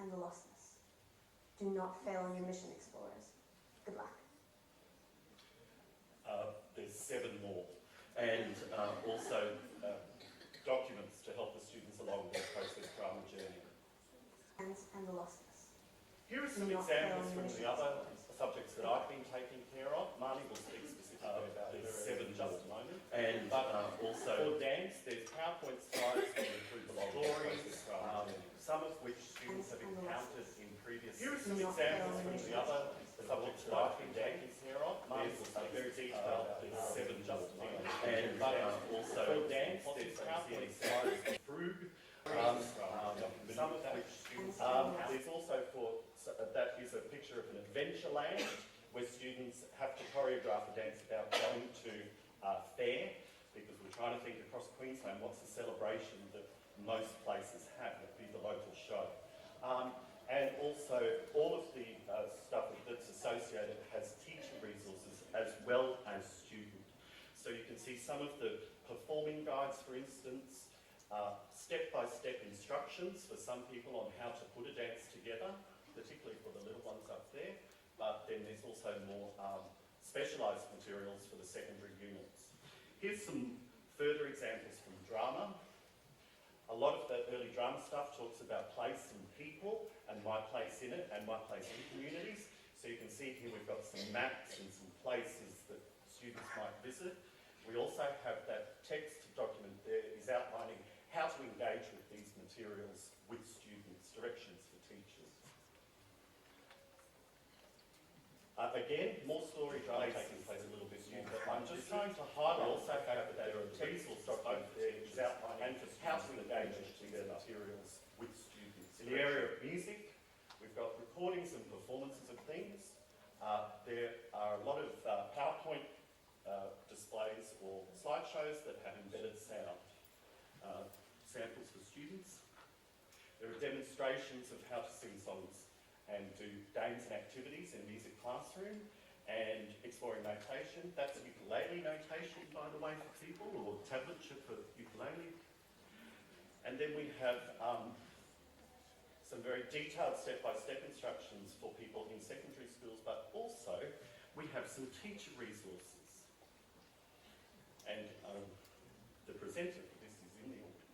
and the lostness. Do not fail on your mission, explorers. Good luck. There's 7 more. And also documents to help the students along their process drama journey. And the lostness. Here are some examples from the other subjects that I've been taking care of. Marnie will speak specifically about there's 7 just a moment. And also for dance, there's PowerPoint slides that include the stories, some of which students have encountered in previous. Here are some examples from the other subjects that I've been taking care of. Marnie will speak very detailed about there's 7 just a moment. And also for dance, there's PowerPoint slides, some of which students there's also that is a picture of an adventure land where students have to choreograph a dance without going to fair, because we're trying to think across Queensland what's the celebration that most places have, it would be the local show. And also all of the stuff that's associated has teacher resources as well as student. So you can see some of the performing guides, for instance, step-by-step instructions for some people on how to put a dance together, particularly for the little ones up there, but then there's also more specialised materials for the secondary units. Here's some further examples from drama. A lot of the early drama stuff talks about place and people and my place in it and my place in communities. So you can see here we've got some maps and some places that students might visit. We also have that text document there is outlining how to engage with these materials with students, directions for teachers. Again, more story drama taking place a little bit more, but I'm just trying to highlight also the fact that there are resource documents there is outlining just how to engage with these materials with students. In the area of music, we've got recordings and performances of things. There are a lot of PowerPoint displays or slideshows that have embedded sound. Samples for students. There are demonstrations of how to sing songs and do games and activities in a music classroom, and exploring notation. That's ukulele notation, by the way, for people, or tablature for ukulele. And then we have some very detailed step-by-step instructions for people in secondary schools, but also we have some teacher resources. And the presenter for this is in the audience.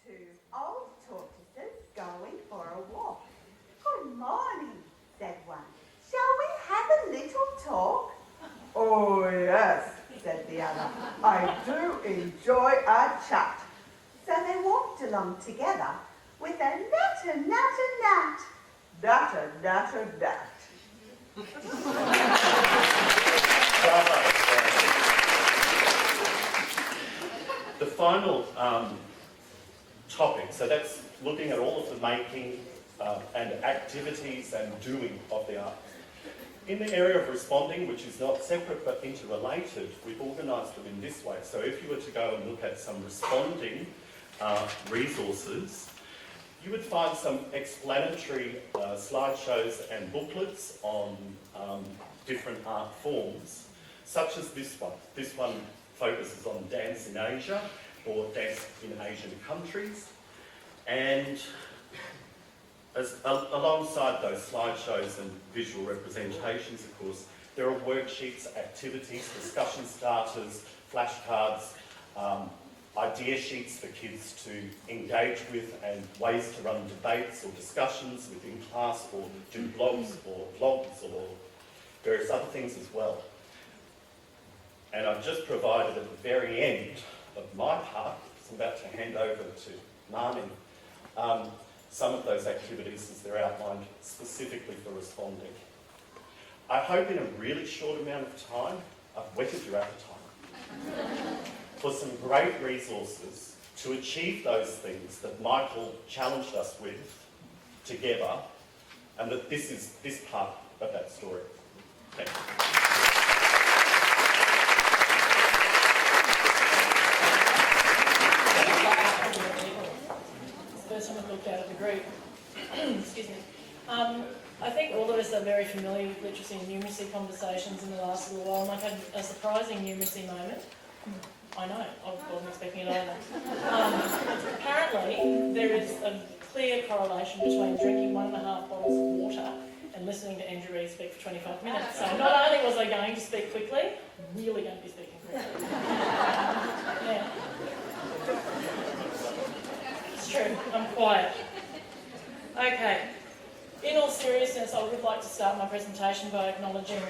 Two old tortoises going for a walk. Good morning, said one. Shall we have a little talk? Oh yes, said the other. I do enjoy a chat. So they walked along together with a natter, natter, nat. Natter, natter, nat. The final topic, so that's looking at all of the making and activities and doing of the art. In the area of responding, which is not separate but interrelated, we've organised them in this way. So if you were to go and look at some responding resources, you would find some explanatory slideshows and booklets on different art forms, such as this one. This one focuses on dance in Asia, or dance in Asian countries. And alongside those slideshows and visual representations, of course, there are worksheets, activities, discussion starters, flashcards, idea sheets for kids to engage with, and ways to run debates or discussions within class, or do blogs or vlogs or various other things as well. And I've just provided at the very end of my part, I'm about to hand over to Marnie, some of those activities as they're outlined specifically for responding. I hope in a really short amount of time, I've whetted your appetite for some great resources to achieve those things that Michael challenged us with together, and that this is this part of that story. Thank you. First time I've looked out of the group. Excuse me. I think all of us are very familiar with literacy and numeracy conversations in the last little while, and I've had a surprising numeracy moment. I know, I wasn't expecting it either. Apparently, there is a clear correlation between drinking 1.5 bottles of water and listening to Andrew Reid speak for 25 minutes. So not only was I going to speak quickly, I'm really going to be speaking quickly. Yeah. It's true, I'm quiet. Okay. In all seriousness, I would like to start my presentation by acknowledging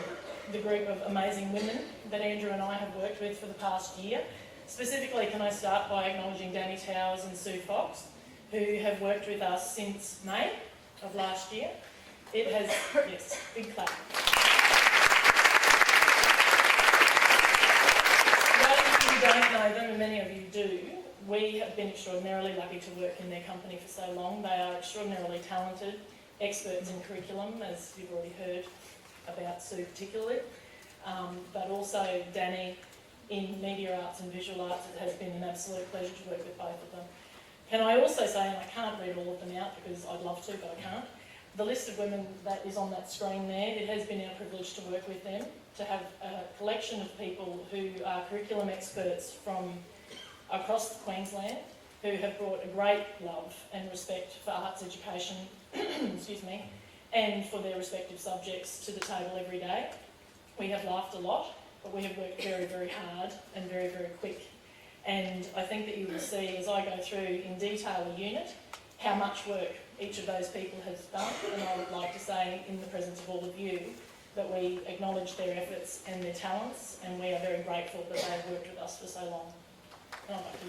the group of amazing women that Andrew and I have worked with for the past year. Specifically, can I start by acknowledging Danny Towers and Sue Fox, who have worked with us since May of last year. It has, yes, big clap. Those of you who don't know them, and many of you do, we have been extraordinarily lucky to work in their company for so long. They are extraordinarily talented, experts in curriculum, as you've already heard about Sue particularly, but also Danny in media arts and visual arts. It has been an absolute pleasure to work with both of them. Can I also say, and I can't read all of them out because I'd love to, but I can't, the list of women that is on that screen there, it has been our privilege to work with them, to have a collection of people who are curriculum experts from across Queensland, who have brought a great love and respect for arts education, excuse me, and for their respective subjects to the table every day. We have laughed a lot, but we have worked very, very hard and very, very quick. And I think that you will see as I go through in detail a unit, how much work each of those people has done. And I would like to say in the presence of all of you that we acknowledge their efforts and their talents, and we are very grateful that they have worked with us for so long. And I'd like to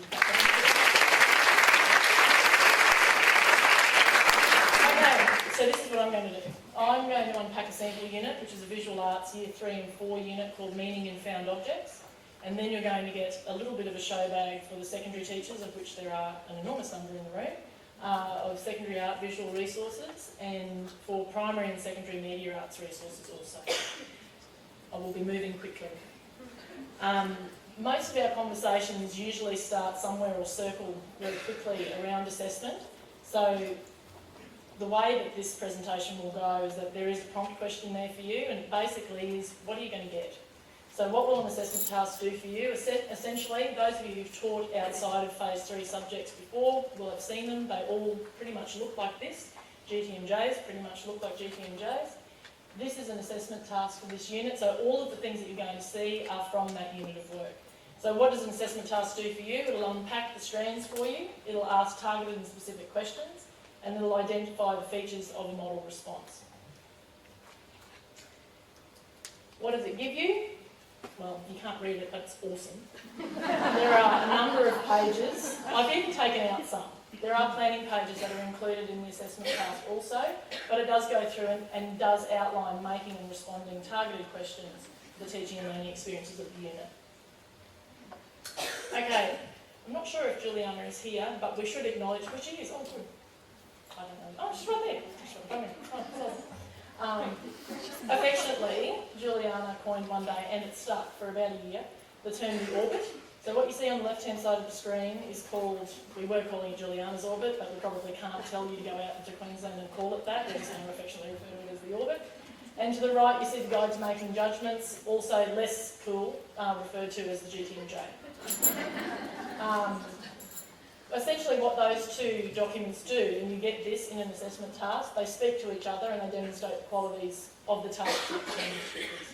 Okay, so this is what I'm going to do. I'm going to unpack a sample unit, which is a visual arts year 3 and 4 unit called Meaning in Found Objects. And then you're going to get a little bit of a show bag for the secondary teachers, of which there are an enormous number in the room, of secondary art visual resources, and for primary and secondary media arts resources also. I will be moving quickly. Most of our conversations usually start somewhere or circle very quickly around assessment. So the way that this presentation will go is that there is a prompt question there for you, and it basically is, what are you going to get? So what will an assessment task do for you? Essentially, those of you who've taught outside of Phase 3 subjects before will have seen them. They all pretty much look like this. GTMJs pretty much look like GTMJs. This is an assessment task for this unit, so all of the things that you're going to see are from that unit of work. So what does an assessment task do for you? It'll unpack the strands for you, it'll ask targeted and specific questions, and it'll identify the features of a model response. What does it give you? Well, you can't read it, but it's awesome. There are a number of pages. I've even taken out some. There are planning pages that are included in the assessment task also, but it does go through and does outline making and responding targeted questions for the teaching and learning experiences of the unit. Okay, I'm not sure if Juliana is here, but we should acknowledge, well, she is, oh good. I don't know. Oh, she's right there. She's right there. Oh, affectionately, Juliana coined one day, and it stuck for about a year, the term the orbit. So what you see on the left-hand side of the screen is called, we were calling it Juliana's orbit, but we probably can't tell you to go out into Queensland and call it that. We're just going to affectionately refer to it as the orbit. And to the right, you see the guide to making judgments, also less cool, referred to as the GTMJ. Essentially what those two documents do, and you get this in an assessment task, they speak to each other and they demonstrate the qualities of the task that the students.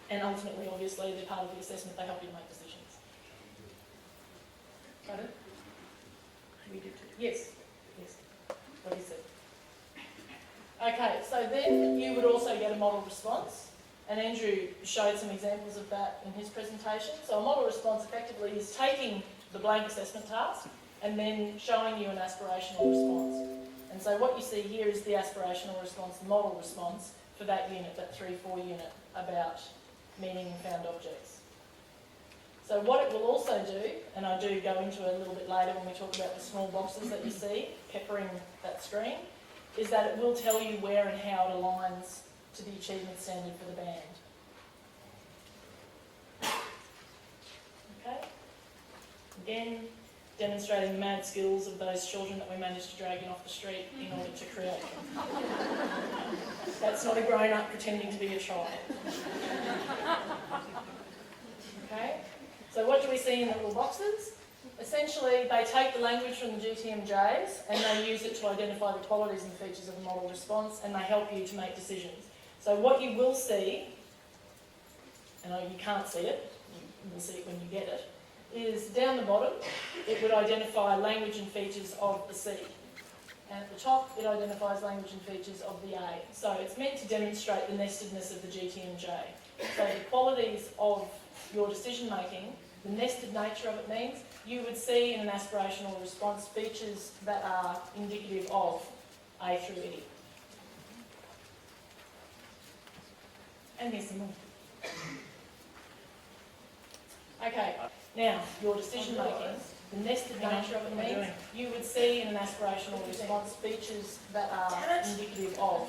And ultimately, obviously, they're part of the assessment, they help you to make decisions. Pardon? We did too. Yes. Yes. What is it? Okay, so then you would also get a model response. And Andrew showed some examples of that in his presentation. So a model response effectively is taking the blank assessment task and then showing you an aspirational response. And so what you see here is the aspirational response, the model response for that unit, that 3-4 unit about meaning in found objects. So what it will also do, and I do go into it a little bit later when we talk about the small boxes that you see peppering that screen, is that it will tell you where and how it aligns to the achievement standard for the band. Okay? Again, demonstrating the mad skills of those children that we managed to drag in off the street in order to create them. That's not a grown-up pretending to be a child. Okay? So what do we see in the little boxes? Essentially, they take the language from the GTMJs and they use it to identify the qualities and features of a model response, and they help you to make decisions. So what you will see, and you can't see it, you will see it when you get it, is down the bottom, it would identify language and features of the C. And at the top, it identifies language and features of the A. So it's meant to demonstrate the nestedness of the GTMJ. So the qualities of your decision making, the nested nature of it means you would see in an aspirational response features that are indicative of A through E. And here's some more. Okay, now your decision making, the nested nature of it means you would see in an aspirational response features that are indicative of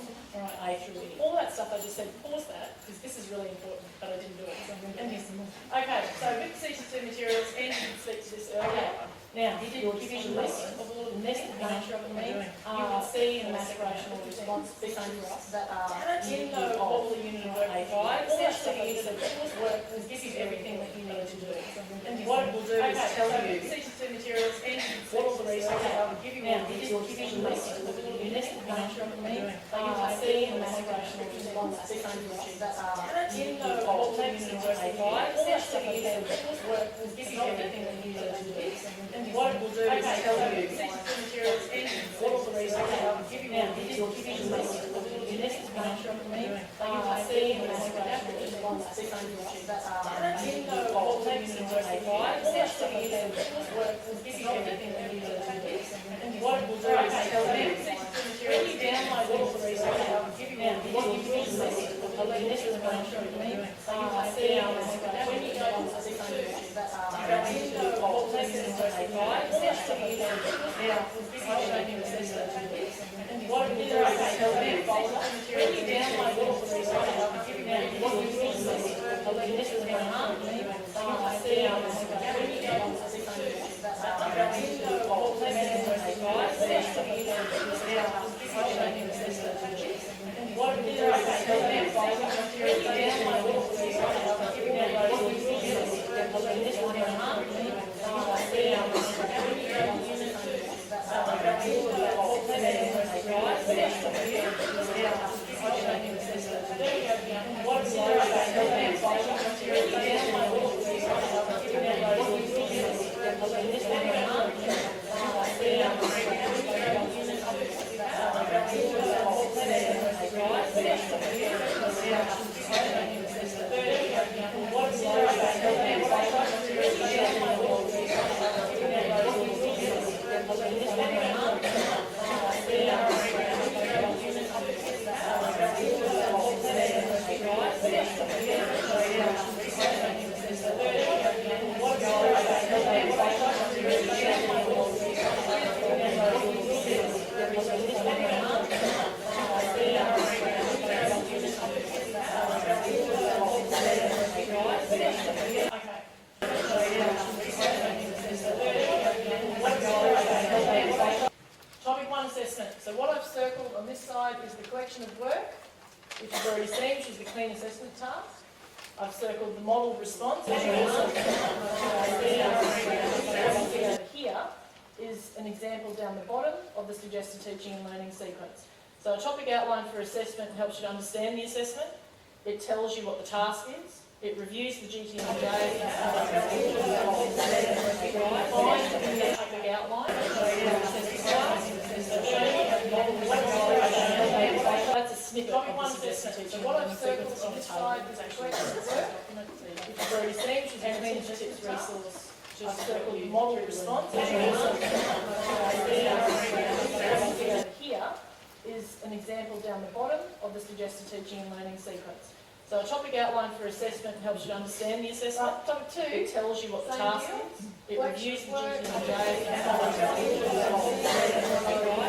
A through E. All that stuff I just said, pause that, because this is really important, but I didn't do it, so I'm going to do some more. Okay, so with the CC2 materials, Andy did speak to this earlier. Now, your decision list of all the nested nature of it means you would see in an aspirational response features that are indicative of what the unit of work provides. All that stuff I said, pause work, because this is everything that you need to do. And what it will do is tell you CC2 materials, what all the resources are, will give you all the decision list of all the nested nature of it means you will see in an aspirational response features that are indicative of what the unit of work provides. All that stuff I said, pause work, because this is everything that you need to do. And what it will do is tell you materials and what all the resources are, will give you all the decision list of all the nested nature of it means you will see in an aspirational response features that are indicative of what the unit of work provides. All that stuff I said, pause work, because this is everything that you need to do. And what it will do is tell you when you download all the resources are, will give you all the decision list of the nested nature of it means you will see in an aspirational when you go to the features that are indicative of what the unit of work provides. All that stuff I said, now I'll show you the system. And what it will do is tell you when you download all the resources are, will give you all the decision list of the nested nature of it means you will see in an aspirational when you go to the features that are indicative of what the unit of work provides. All that stuff I said, now I'll show you the system. And what it will do is tell you when you download all the resources are, will give you all the decision list of the nested nature of it means you will see in an aspirational when you go to the features that are indicative of what the unit of work provides. All that stuff I said, now I'll show you the system. And what it will do is tell you when you download all the resources are, will give you all the decision list of the nested nature of it means you will see in an aspirational when you go to the unit of features that are indicative of what the unit of work provides. All that stuff I said, now I'll show you the system. And what it will do is tell you when you download all the resources are, will give you all the decision list of the nested nature of it means you will see in an aspirational when you go to the unit of features that are indicative of what the unit of work provides. All that stuff I said, now I'll show you the system. And what it will do is tell you when you download all the resources are, will give you all the decision list of the nested nature of it means you will see in an aspirational when you go to the unit of features that are indicative of what the unit of work provides. All that stuff I said, okay. Topic 1 assessment. So what I've circled on this side is the collection of work, which you've already seen, which is the clean assessment task. I've circled the model response. Here is an example down the bottom of the suggested teaching and learning sequence. So a topic outline for assessment helps you to understand the assessment. It tells you what the task is. It reviews the GTMJ and finds the topic outline. That's a snippet. Topic 1 assessment. So what I've circled on this side is a collection of work, which you've already seen, which is a clean tips resource. I've circled the model response. Here is an example down the bottom of the suggested teaching and learning sequence. So a topic outline for assessment helps you to understand the assessment. Topic 2, it tells you what the task is. It reviews the GTMJ and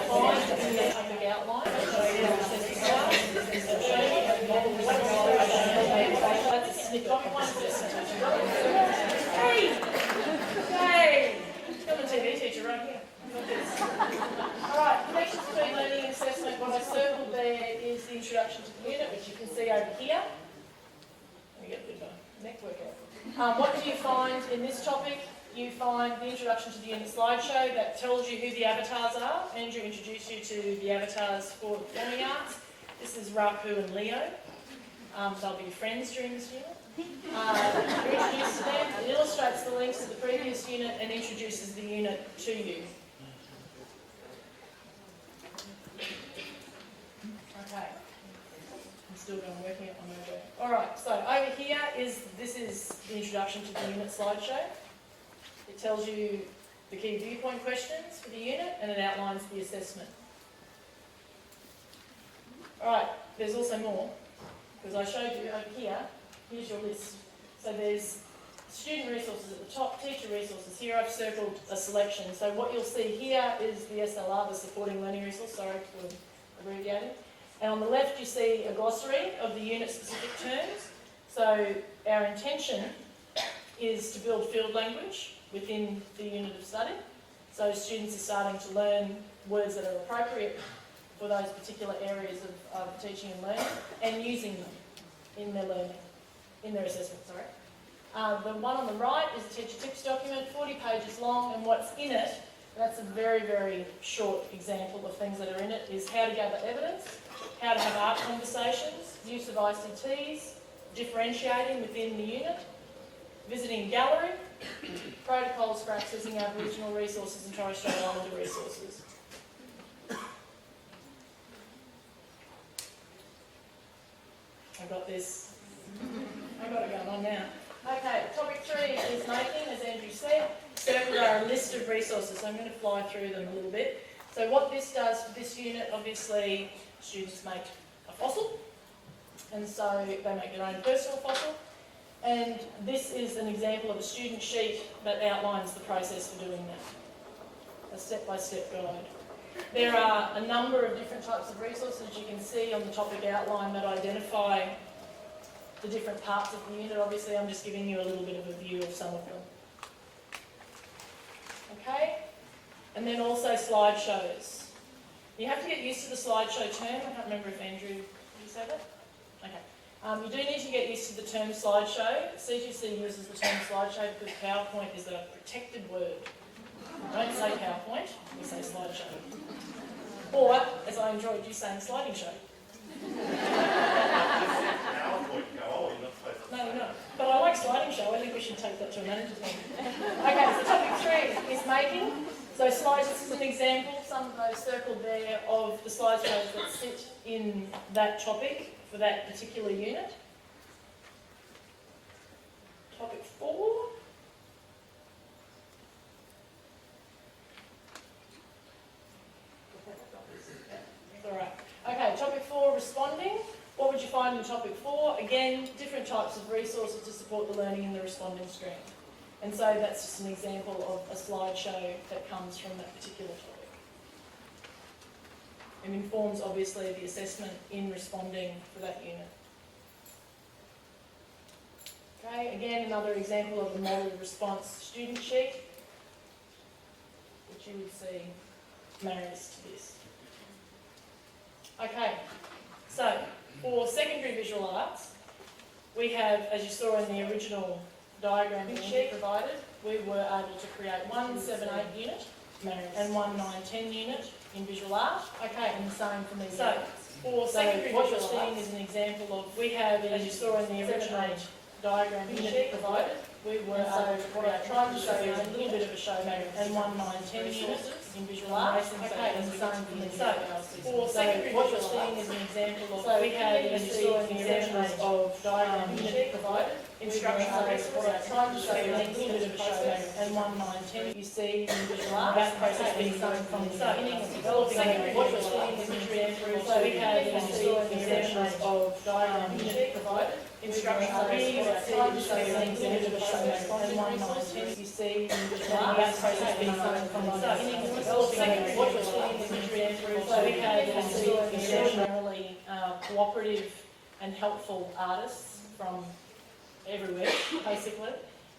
finds the topic outline. That's a snippet. Topic 1 assessment. Hey! Come and ITV teacher right here. Alright, connections between learning and assessment. What I circled there is the introduction to the unit, which you can see over here. Let me get a bit of a neck workout. What do you find in this topic? You find the introduction to the unit slideshow that tells you who the avatars are. Andrew introduced you to the avatars for performing arts. This is Raku and Leo. They'll be your friends during this unit. You're introduced to them. It illustrates the links to the previous unit and introduces the unit to you. Okay. I'm still going working at my mojo. Alright, so over here this is the introduction to the unit slideshow. It tells you the key viewpoint questions for the unit and it outlines the assessment. Alright, there's also more, because I showed you over here, here's your list. So there's student resources at the top, teacher resources. Here I've circled a selection. So what you'll see here is the SLR, the supporting learning resource, sorry for abbreviating. And on the left you see a glossary of the unit specific terms. So our intention is to build field language within the unit of study. So students are starting to learn words that are appropriate for those particular areas of teaching and learning and using them in their learning, in their assessment, sorry. The one on the right is a teacher tips document, 40 pages long, and what's in it, that's a very, very short example of things that are in it, is how to gather evidence, how to have art conversations, use of ICTs, differentiating within the unit, visiting gallery, protocols for accessing Aboriginal resources and Torres Strait Islander resources. I've got this. I've got it going on now. Okay, topic 3 is making, as Andrew said. Circles are a list of resources, so I'm going to fly through them a little bit. So what this does for this unit, obviously students make a fossil, and so they make their own personal fossil. And this is an example of a student sheet that outlines the process for doing that. A step-by-step guide. There are a number of different types of resources you can see on the topic outline that identify the different parts of the unit. Obviously, I'm just giving you a little bit of a view of some of them. Okay? And then also slideshows. You have to get used to the slideshow term. I can't remember if Andrew, did you say that? Okay. You do need to get used to the term slideshow. CGC uses the term slideshow because PowerPoint is a protected word. We don't say PowerPoint, we say slideshow. Or, as I enjoyed you saying, sliding show. No, no. But I like sliding show. I think we should take that to a manager's meeting. Okay, so topic 3 is making. So slides, this is an example, some of those circled there, of the slideshows that sit in that topic for that particular unit. Topic 4. Alright. Okay, topic 4, responding. What would you find in topic 4? Again, different types of resources to support the learning in the responding stream. And so that's just an example of a slideshow that comes from that particular topic. It informs, obviously, the assessment in responding for that unit. Okay, again, another example of a model response student sheet, which you would see marries to this. Okay, so for secondary visual arts, we have, as you saw in the original diagram sheet provided, we were able to create one 7-8 unit and one 9-10 unit in visual art. Okay, and the same for these. So for secondary what you're seeing is an example of, we have, as you saw in the original diagram sheet provided, we were able to create, trying to show you a little bit of a show and one 9-10 unit in visual art. Okay, and the same for these. So for secondary what you're seeing is an example of, we have, as you saw in the examples of diagram sheet provided, instructions trying to show you a little bit of a show and one 9-10 you see in visual art. That process being done from the beginning of developing what you're seeing is an example. So we have, as you saw in the examples of diagram sheet provided, instructions trying to show you a little bit of a show and one 9-10 you see in visual art. That process being done from the beginning of developing what you're seeing is an example. So we have, as you see, extraordinarily cooperative and helpful artists from everywhere, basically,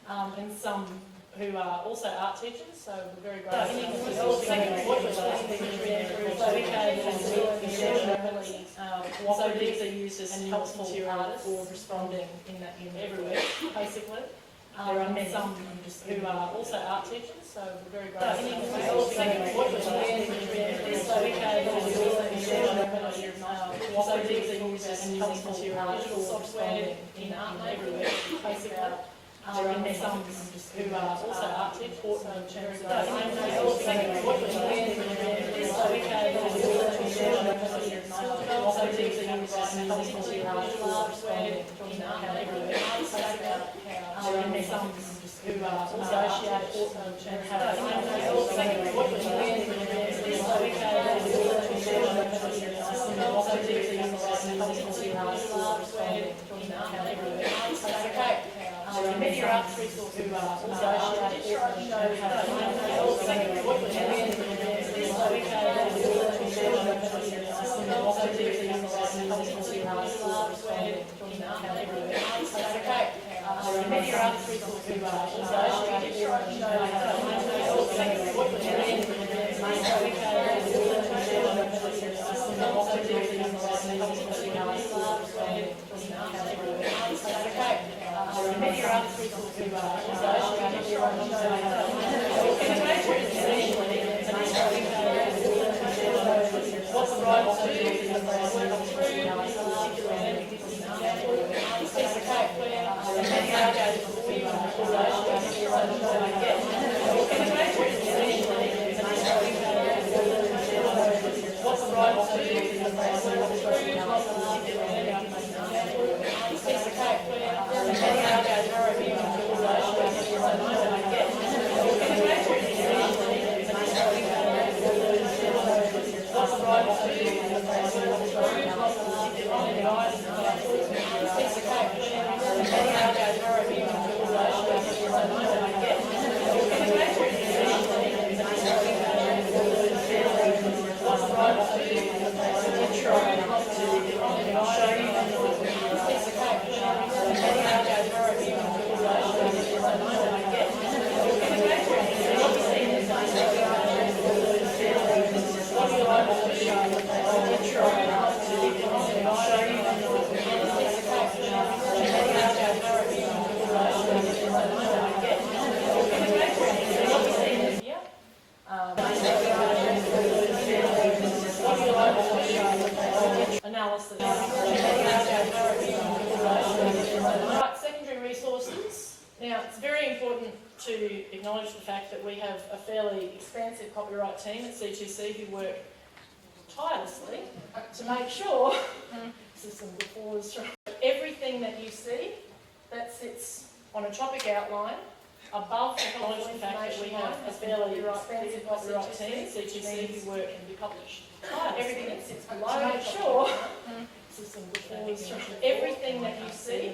and some who are also art teachers, so we're very grateful. So these are used as helpful artists for responding in that unit everywhere, basically. There are some who are also art teachers, so we're very grateful. So these are used as helpful digital software in art everywhere, basically. There are some who are also art teachers, so very many arts resources who are analysis. Right, secondary resources. Now, it's very important to acknowledge the fact that we have a fairly expansive copyright team at C2C who work tirelessly to make sure this is some applause. Everything that you see that sits on a topic outline above acknowledge the fact that we have a fairly expansive copyright team at C2C who work and be published. Everything that sits below, make sure everything that you see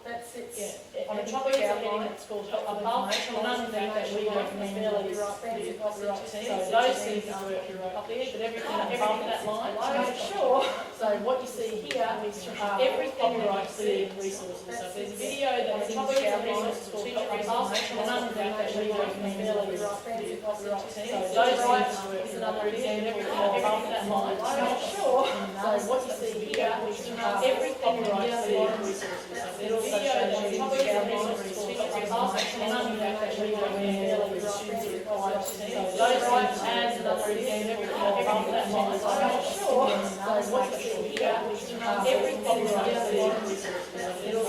that sits on a topic outline that's called above none of that we have a fairly expansive copyright team. So those things are published, but everything above that line, make sure. So what you see here is everything copyright resources. So if there's a video that's on a topic outline that's called above none of that we have a fairly expansive copyright team. So those rights is another example above that line. Make sure. So what you see here is every copyright resources. So if there's a video that's on a topic outline that's called above none of that we have a fairly expansive copyright team. So those rights adds another example above that line. So make sure. So what you see here is every copyright resources. So if there's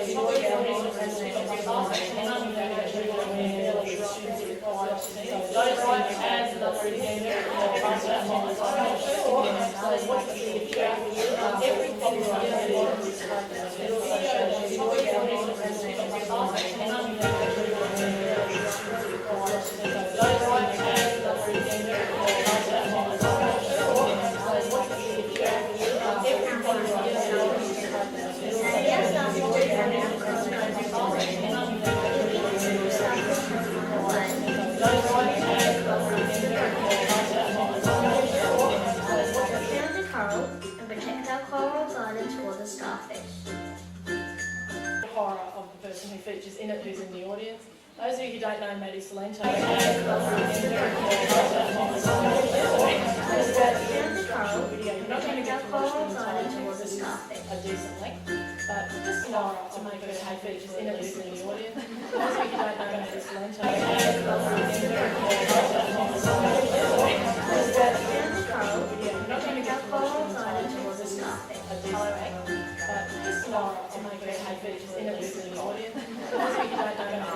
a video that's on a topic outline that's called above none of that we have a fairly expansive copyright team. So those rights adds another example above that line. So make sure. So what you see here is every copyright resources. So if there's a video that's on a topic outline that's called above none of that we have a fairly expansive copyright team. So those rights adds another example above that line. So make sure. So what you see here is every copyright resources. Horror of the person who features in it, who's in the audience. Those of you who don't know Maddie Salento, a decent length, but just enough to make her hay features in a listening audience. Those of you who don't know Maddie Salento, but just enough to make her hay features in a listening audience. Those of you who don't know Maddie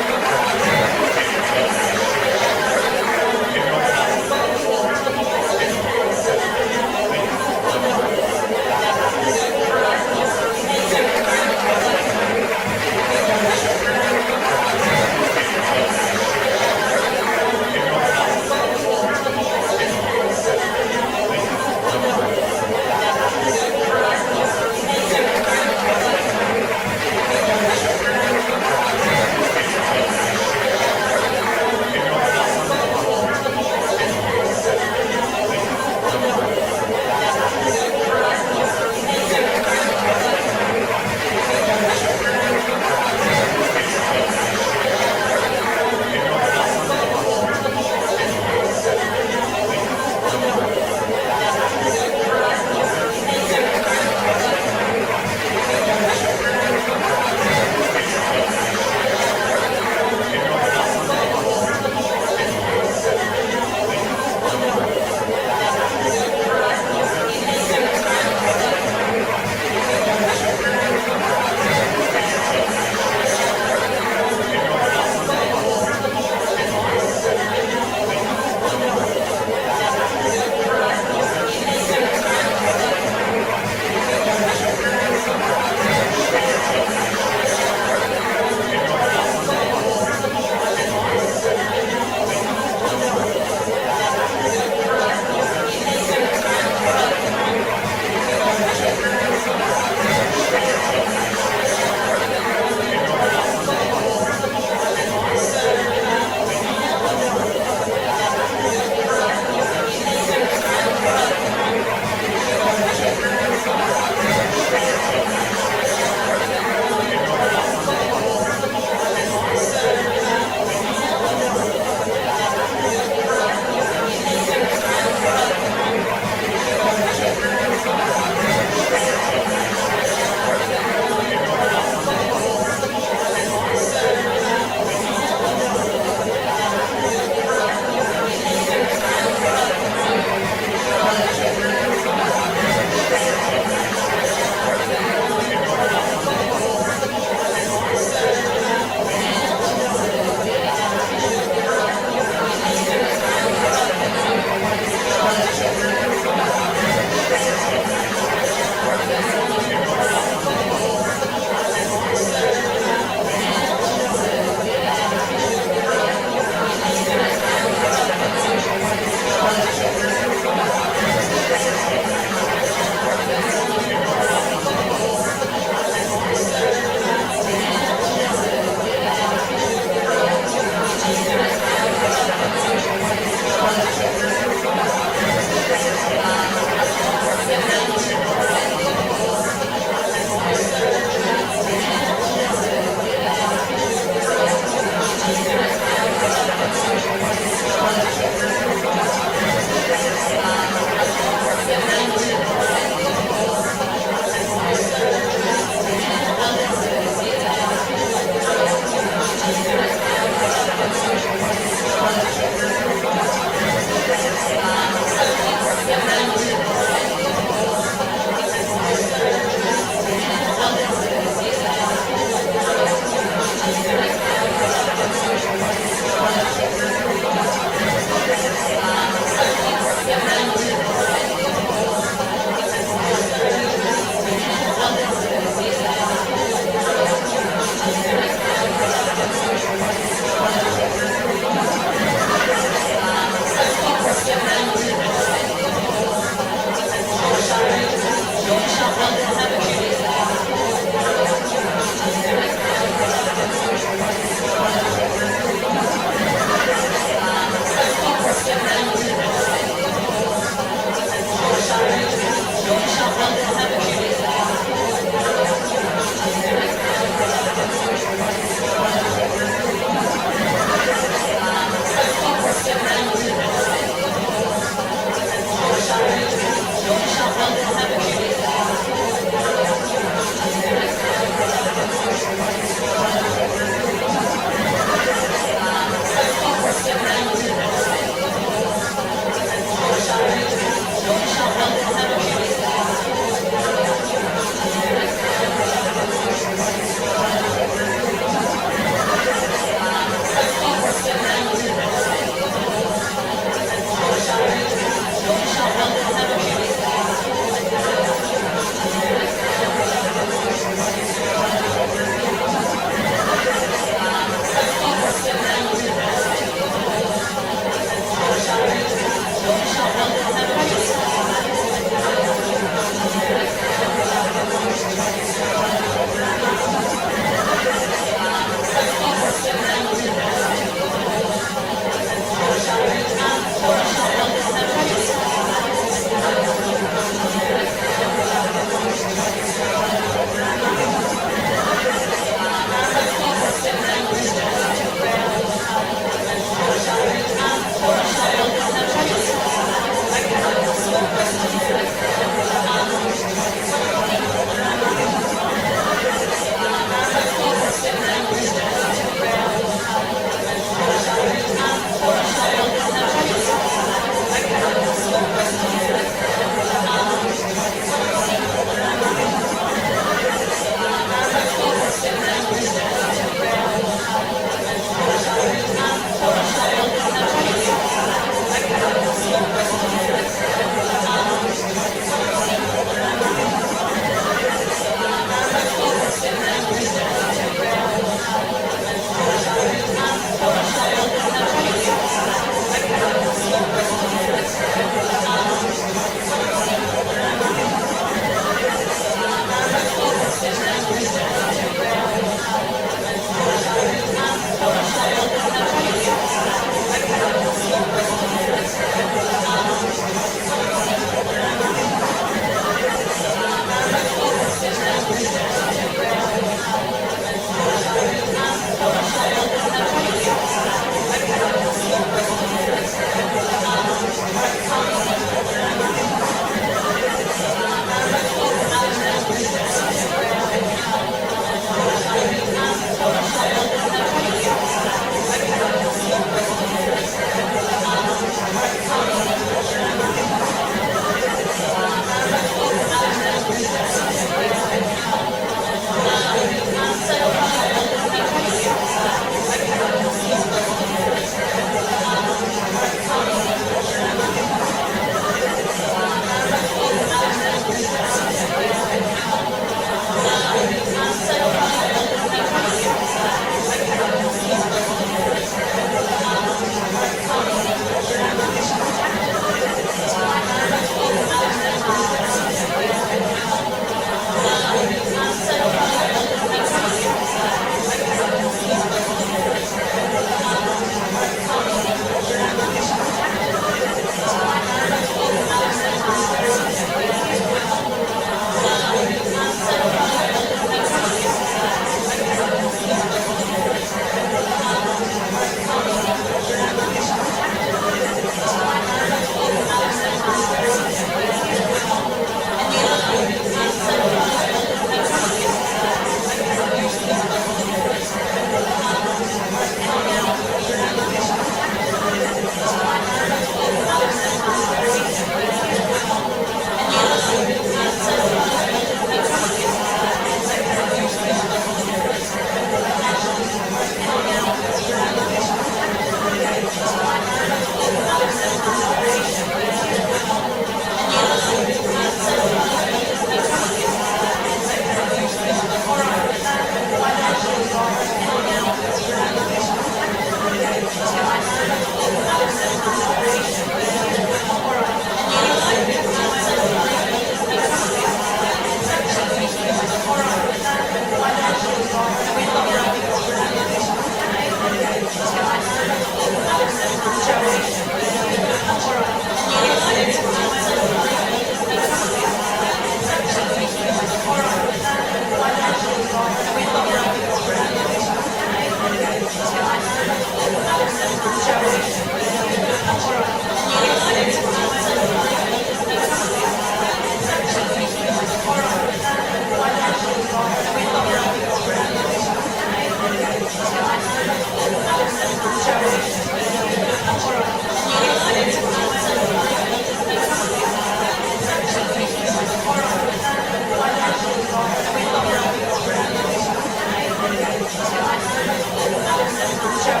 Shall